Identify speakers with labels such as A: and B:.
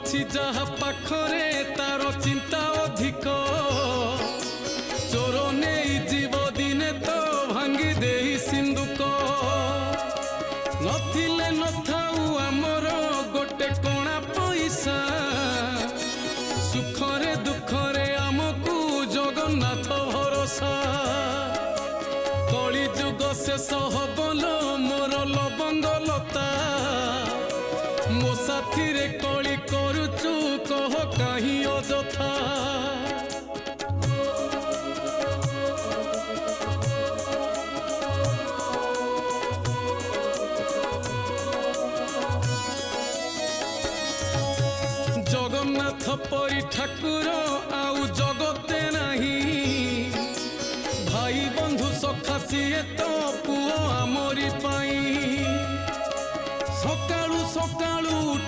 A: ଅଛି ଯାହା ପାଖରେ ତାର ଚିନ୍ତା ଅଧିକ ଚୋର ନେଇ ଯିବ ଦିନେ ତ ଭାଙ୍ଗି ଦେଇ ସିନ୍ଦୁକ ନଥିଲେ ନଥାଉ ଆମର ଗୋଟେ କଣା ପଇସା ସୁଖରେ ଦୁଃଖରେ ଆମକୁ ଜଗନ୍ନାଥ ଭରସା କଳି ଯୁଗ ଶେଷ ହବଲୋ ମୋର ଲବଙ୍ଗ ଲତା ମୋ ସାଥିରେ କଳି କରୁଛୁ କହ କାହିଁ ଅଯଥା जगन्नाथ परी ठाकुर आउ जगते नहीं भाई बंधु सखा सीए तो पुओ आमरी पाई